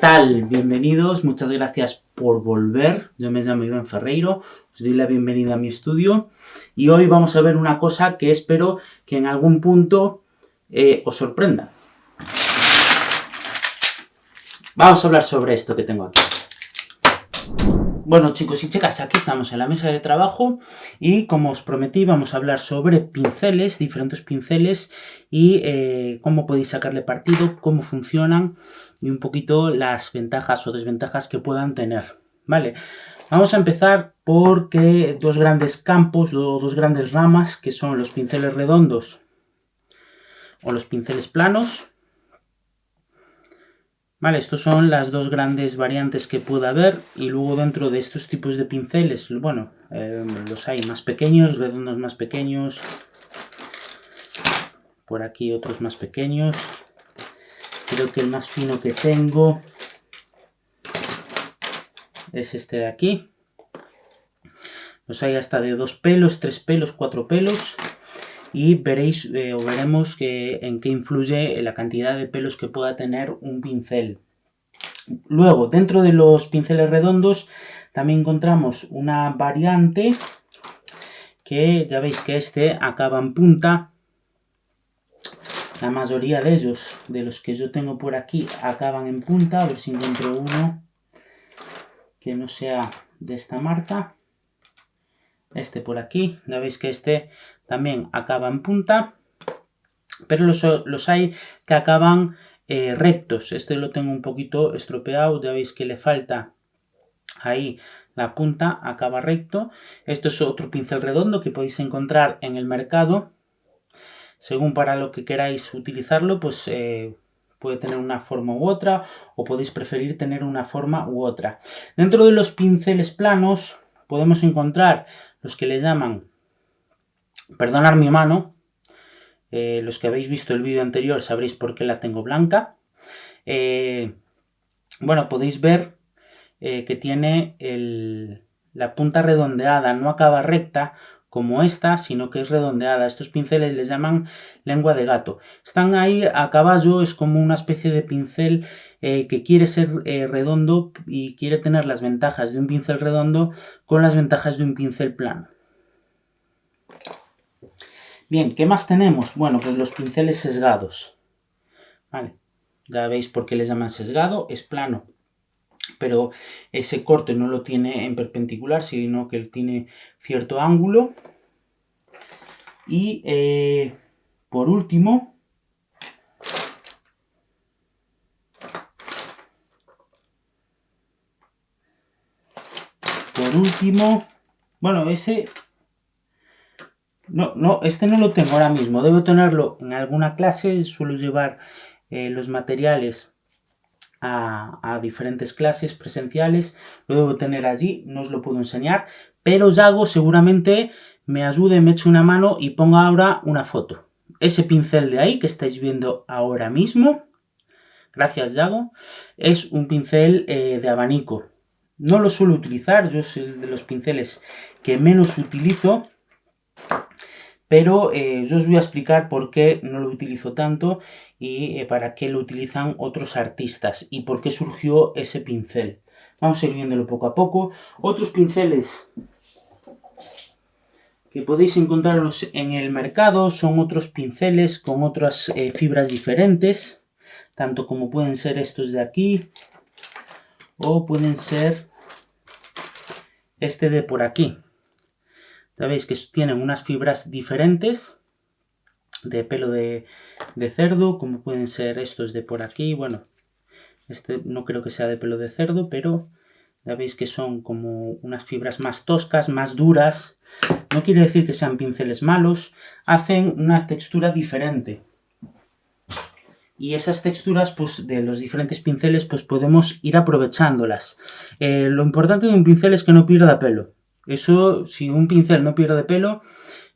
tal? Bienvenidos, muchas gracias por volver. Yo me llamo Iván Ferreiro, os doy la bienvenida a mi estudio y hoy vamos a ver una cosa que espero que en algún punto os sorprenda. Vamos a hablar sobre esto que tengo aquí. Bueno, chicos y chicas, aquí estamos en la mesa de trabajo y como os prometí vamos a hablar sobre pinceles, diferentes pinceles y cómo podéis sacarle partido, cómo funcionan y un poquito las ventajas o desventajas que puedan tener. Vale, vamos a empezar porque dos grandes campos o dos grandes ramas que son los pinceles redondos o los pinceles planos. Vale, estos son las dos grandes variantes que puede haber y luego dentro de estos tipos de pinceles, bueno, los hay más pequeños, redondos más pequeños, por aquí otros más pequeños, creo que el más fino que tengo es este de aquí, los hay hasta de 2 pelos, 3 pelos, 4 pelos y veréis o veremos en qué influye la cantidad de pelos que pueda tener un pincel. Luego, dentro de los pinceles redondos también encontramos una variante que ya veis que este acaba en punta. La mayoría de ellos, de los que yo tengo por aquí, acaban en punta. A ver si encuentro uno que no sea de esta marca. Este por aquí, ya veis que este también acaba en punta. Pero los hay que acaban rectos. Este lo tengo un poquito estropeado, ya veis que le falta ahí la punta, acaba recto. Esto es otro pincel redondo que podéis encontrar en el mercado. Según para lo que queráis utilizarlo, pues puede tener una forma u otra, o podéis preferir tener una forma u otra. Dentro de los pinceles planos podemos encontrar los que les llaman, perdonad mi mano, los que habéis visto el vídeo anterior sabréis por qué la tengo blanca. Bueno, podéis ver que tiene la punta redondeada, no acaba recta como esta, sino que es redondeada. Estos pinceles les llaman lengua de gato. Están ahí a caballo, es como una especie de pincel que quiere ser redondo y quiere tener las ventajas de un pincel redondo con las ventajas de un pincel plano. Bien, ¿qué más tenemos? Bueno, pues los pinceles sesgados. Vale, ya veis por qué les llaman sesgado, es plano, pero ese corte no lo tiene en perpendicular, sino que tiene cierto ángulo. Y por último, bueno, ese este no lo tengo ahora mismo, debo tenerlo en alguna clase, suelo llevar los materiales a diferentes clases presenciales, lo debo tener allí, no os lo puedo enseñar, pero Yago seguramente me ayude, me eche una mano y ponga ahora una foto. Ese pincel de ahí que estáis viendo ahora mismo, gracias Yago, es un pincel de abanico. No lo suelo utilizar, yo soy de los pinceles que menos utilizo, pero yo os voy a explicar por qué no lo utilizo tanto y para qué lo utilizan otros artistas y por qué surgió ese pincel. Vamos a ir viéndolo poco a poco. Otros pinceles que podéis encontraros en el mercado son otros pinceles con otras fibras diferentes, tanto como pueden ser estos de aquí o pueden ser este de por aquí. Ya veis que tienen unas fibras diferentes de pelo de cerdo, como pueden ser estos de por aquí. Bueno, este no creo que sea de pelo de cerdo, pero ya veis que son como unas fibras más toscas, más duras. No quiere decir que sean pinceles malos, hacen una textura diferente. Y esas texturas pues, de los diferentes pinceles pues podemos ir aprovechándolas. Lo importante de un pincel es que no pierda pelo. Eso, si un pincel no pierde pelo,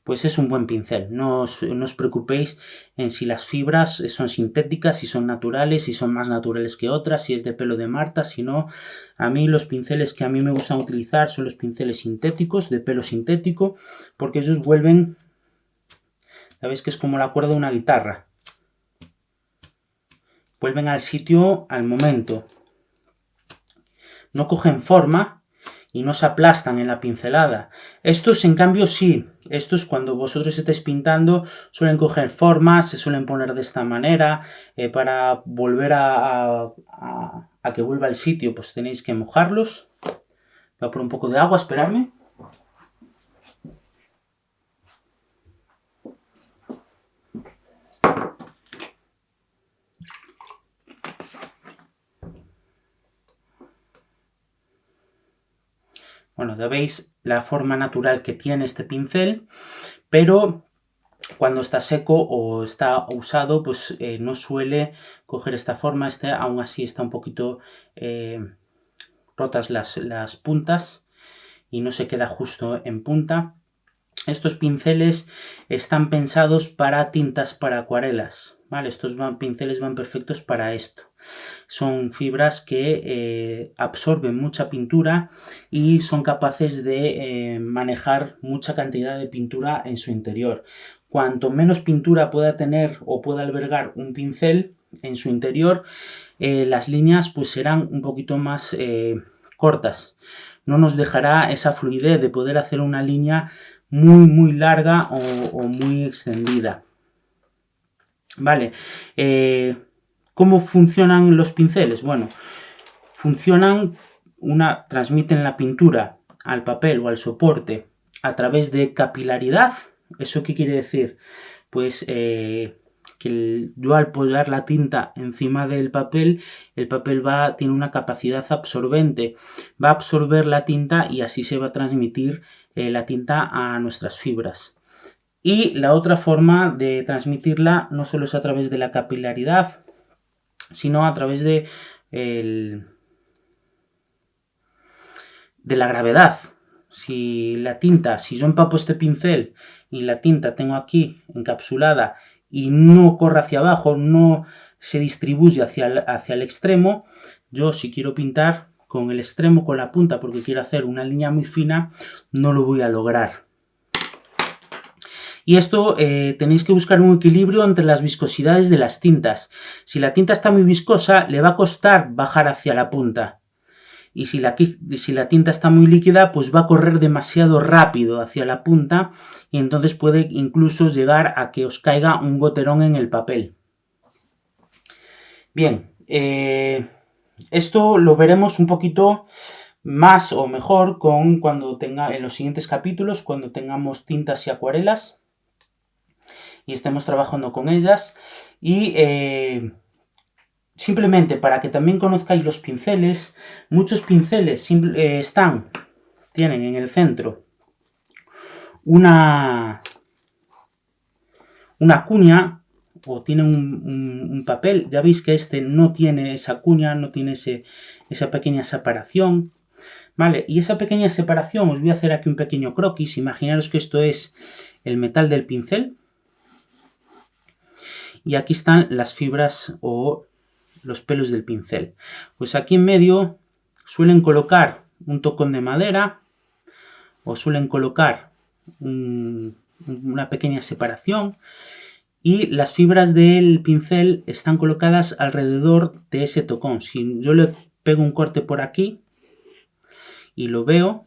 pues es un buen pincel. No os preocupéis en si las fibras son sintéticas, si son naturales, si son más naturales que otras, si es de pelo de Marta, si no. A mí los pinceles que a mí me gustan utilizar son los pinceles sintéticos, de pelo sintético, porque ellos vuelven, ¿sabéis que es como la cuerda de una guitarra? Vuelven al sitio al momento. no cogen forma y no se aplastan en la pincelada. Estos, en cambio, sí. Estos, cuando vosotros estáis pintando, suelen coger forma, se suelen poner de esta manera. Para volver a que vuelva al sitio, pues tenéis que mojarlos. Voy a poner un poco de agua, esperadme. Bueno, ya veis la forma natural que tiene este pincel, pero cuando está seco o está usado, pues no suele coger esta forma. Aún así está un poquito rotas las puntas y no se queda justo en punta. Estos pinceles están pensados para tintas para acuarelas, ¿vale? Estos pinceles van perfectos para esto. Son fibras que absorben mucha pintura y son capaces de manejar mucha cantidad de pintura en su interior. Cuanto menos pintura pueda tener o pueda albergar un pincel en su interior, las líneas pues serán un poquito más cortas. No nos dejará esa fluidez de poder hacer una línea muy larga o muy extendida. Vale. ¿Cómo funcionan los pinceles? Bueno, transmiten la pintura al papel o al soporte a través de capilaridad. ¿Eso qué quiere decir? Pues que yo al poner la tinta encima del papel, el papel tiene una capacidad absorbente, va a absorber la tinta y así se va a transmitir la tinta a nuestras fibras. Y la otra forma de transmitirla no solo es a través de la capilaridad, sino a través de la gravedad. Si yo empapo este pincel y la tinta tengo aquí encapsulada y no corre hacia abajo, no se distribuye hacia el extremo, yo si quiero pintar con el extremo, con la punta, porque quiero hacer una línea muy fina, no lo voy a lograr. Y esto tenéis que buscar un equilibrio entre las viscosidades de las tintas. Si la tinta está muy viscosa, le va a costar bajar hacia la punta. Y si la tinta está muy líquida, pues va a correr demasiado rápido hacia la punta y entonces puede incluso llegar a que os caiga un goterón en el papel. Bien, esto lo veremos un poquito más o mejor en los siguientes capítulos, cuando tengamos tintas y acuarelas y estemos trabajando con ellas. Y simplemente para que también conozcáis los pinceles, muchos pinceles tienen en el centro una cuña o tienen un papel. Ya veis que este no tiene esa cuña, no tiene esa pequeña separación. Vale, y esa pequeña separación, os voy a hacer aquí un pequeño croquis. Imaginaros que esto es el metal del pincel. Y aquí están las fibras o los pelos del pincel. Pues aquí en medio suelen colocar un tocón de madera o suelen colocar una pequeña separación y las fibras del pincel están colocadas alrededor de ese tocón. Si yo le pego un corte por aquí y lo veo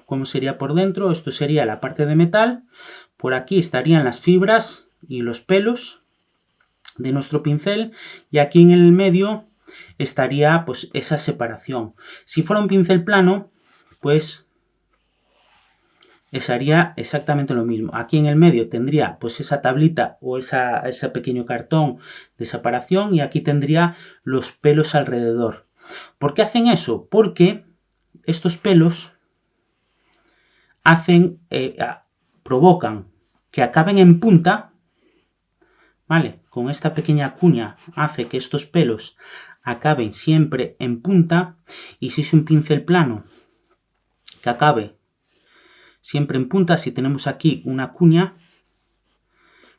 cómo sería por dentro, esto sería la parte de metal, por aquí estarían las fibras y los pelos de nuestro pincel y aquí en el medio estaría pues esa separación. Si fuera un pincel plano, pues haría exactamente lo mismo. Aquí en el medio tendría pues esa tablita o ese pequeño cartón de separación y aquí tendría los pelos alrededor. ¿Por qué hacen eso? Porque estos pelos provocan que acaben en punta. ¿Vale? Con esta pequeña cuña hace que estos pelos acaben siempre en punta y si es un pincel plano que acabe siempre en punta, si tenemos aquí una cuña,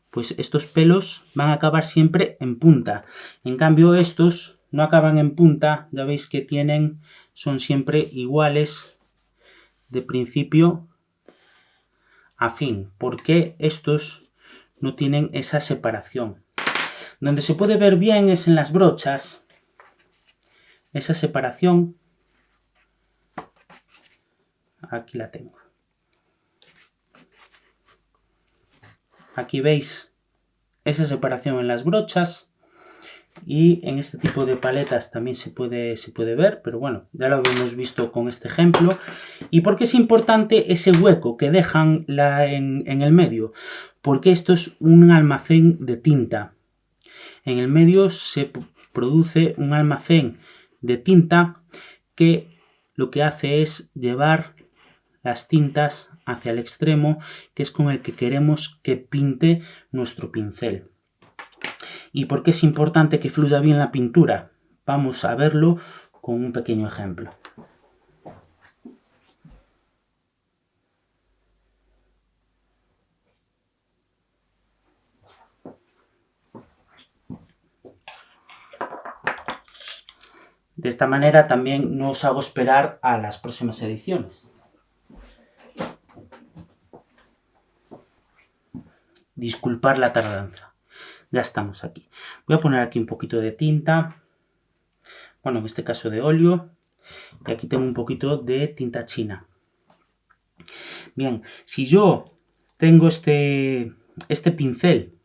pues estos pelos van a acabar siempre en punta. En cambio estos no acaban en punta, ya veis que son siempre iguales de principio a fin, porque estos no tienen esa separación. Donde se puede ver bien es en las brochas, esa separación aquí la tengo. Aquí veis esa separación en las brochas y en este tipo de paletas también se puede ver, pero bueno, ya lo habíamos visto con este ejemplo. ¿Y por qué es importante ese hueco que dejan en el medio? Porque esto es un almacén de tinta. En el medio se produce un almacén de tinta que lo que hace es llevar las tintas hacia el extremo, que es con el que queremos que pinte nuestro pincel. ¿Y por qué es importante que fluya bien la pintura? Vamos a verlo con un pequeño ejemplo. De esta manera también no os hago esperar a las próximas ediciones. Disculpar la tardanza. Ya estamos aquí. Voy a poner aquí un poquito de tinta. Bueno, en este caso de óleo. Y aquí tengo un poquito de tinta china. Bien, si yo tengo este pincel,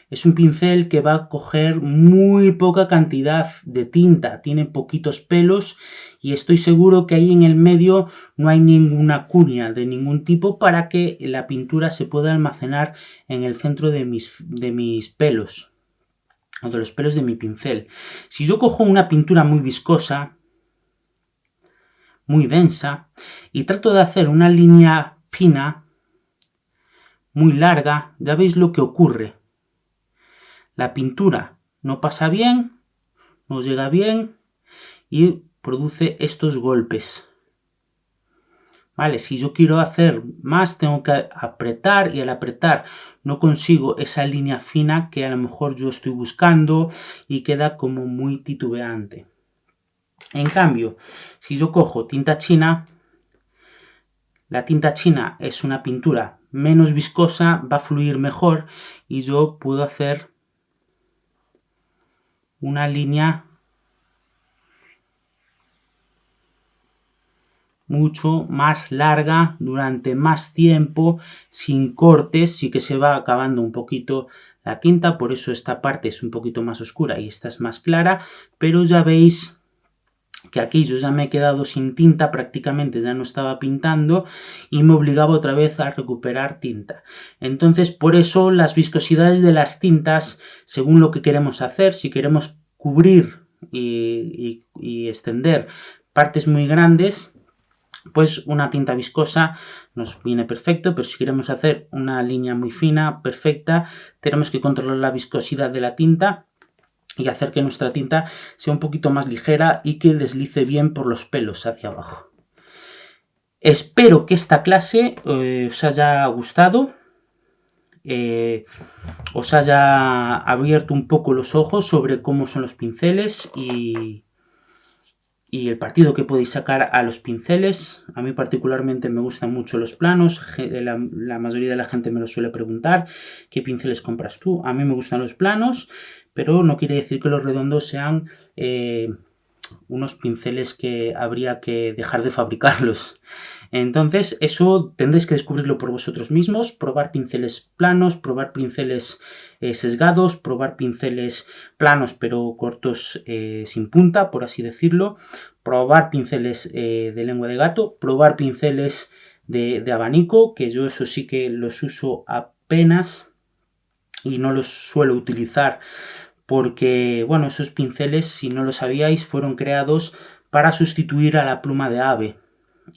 es un pincel que va a coger muy poca cantidad de tinta, tiene poquitos pelos y estoy seguro que ahí en el medio no hay ninguna cuña de ningún tipo para que la pintura se pueda almacenar en el centro de mis pelos, o de los pelos de mi pincel. Si yo cojo una pintura muy viscosa, muy densa, y trato de hacer una línea fina, muy larga, ya veis lo que ocurre. La pintura no pasa bien, no llega bien y produce estos golpes. ¿Vale? Si yo quiero hacer más, tengo que apretar y al apretar no consigo esa línea fina que a lo mejor yo estoy buscando y queda como muy titubeante. En cambio, si yo cojo tinta china, la tinta china es una pintura menos viscosa, va a fluir mejor y yo puedo hacer una línea mucho más larga durante más tiempo, sin cortes, sí que se va acabando un poquito la tinta, por eso esta parte es un poquito más oscura y esta es más clara, pero ya veis que aquí yo ya me he quedado sin tinta, prácticamente ya no estaba pintando y me obligaba otra vez a recuperar tinta. Entonces, por eso las viscosidades de las tintas, según lo que queremos hacer, si queremos cubrir y extender partes muy grandes, pues una tinta viscosa nos viene perfecto, pero si queremos hacer una línea muy fina, perfecta, tenemos que controlar la viscosidad de la tinta y hacer que nuestra tinta sea un poquito más ligera y que deslice bien por los pelos hacia abajo. Espero que esta clase os haya gustado, os haya abierto un poco los ojos sobre cómo son los pinceles y el partido que podéis sacar a los pinceles. A mí particularmente me gustan mucho los planos, la mayoría de la gente me lo suele preguntar, ¿qué pinceles compras tú? A mí me gustan los planos, pero no quiere decir que los redondos sean unos pinceles que habría que dejar de fabricarlos. Entonces eso tendréis que descubrirlo por vosotros mismos, probar pinceles planos, probar pinceles sesgados, probar pinceles planos pero cortos sin punta, por así decirlo, probar pinceles de lengua de gato, probar pinceles de abanico, que yo eso sí que los uso apenas y no los suelo utilizar porque, bueno, esos pinceles, si no lo sabíais, fueron creados para sustituir a la pluma de ave.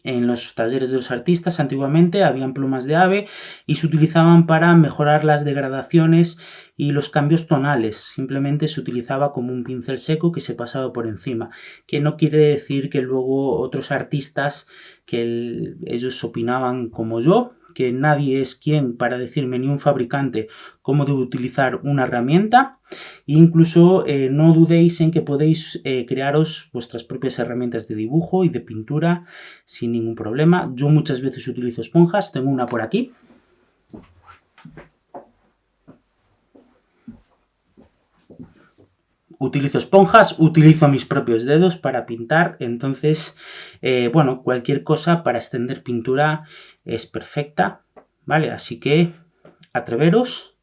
En los talleres de los artistas antiguamente habían plumas de ave y se utilizaban para mejorar las degradaciones y los cambios tonales. Simplemente se utilizaba como un pincel seco que se pasaba por encima, que no quiere decir que luego otros artistas, que ellos opinaban como yo, que nadie es quien para decirme, ni un fabricante, cómo debo utilizar una herramienta. E incluso no dudéis en que podéis crearos vuestras propias herramientas de dibujo y de pintura sin ningún problema. Yo muchas veces utilizo esponjas, tengo una por aquí. utilizo esponjas, utilizo mis propios dedos para pintar, entonces, bueno, cualquier cosa para extender pintura es perfecta, ¿vale? Así que atreveros,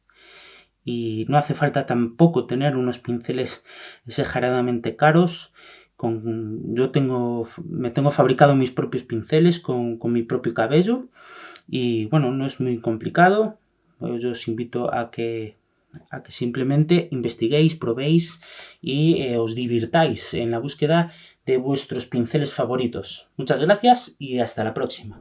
y no hace falta tampoco tener unos pinceles exageradamente caros. Me tengo fabricado mis propios pinceles con mi propio cabello, y bueno, no es muy complicado. Yo os invito a que simplemente investiguéis, probéis y os divirtáis en la búsqueda de vuestros pinceles favoritos. Muchas gracias y hasta la próxima.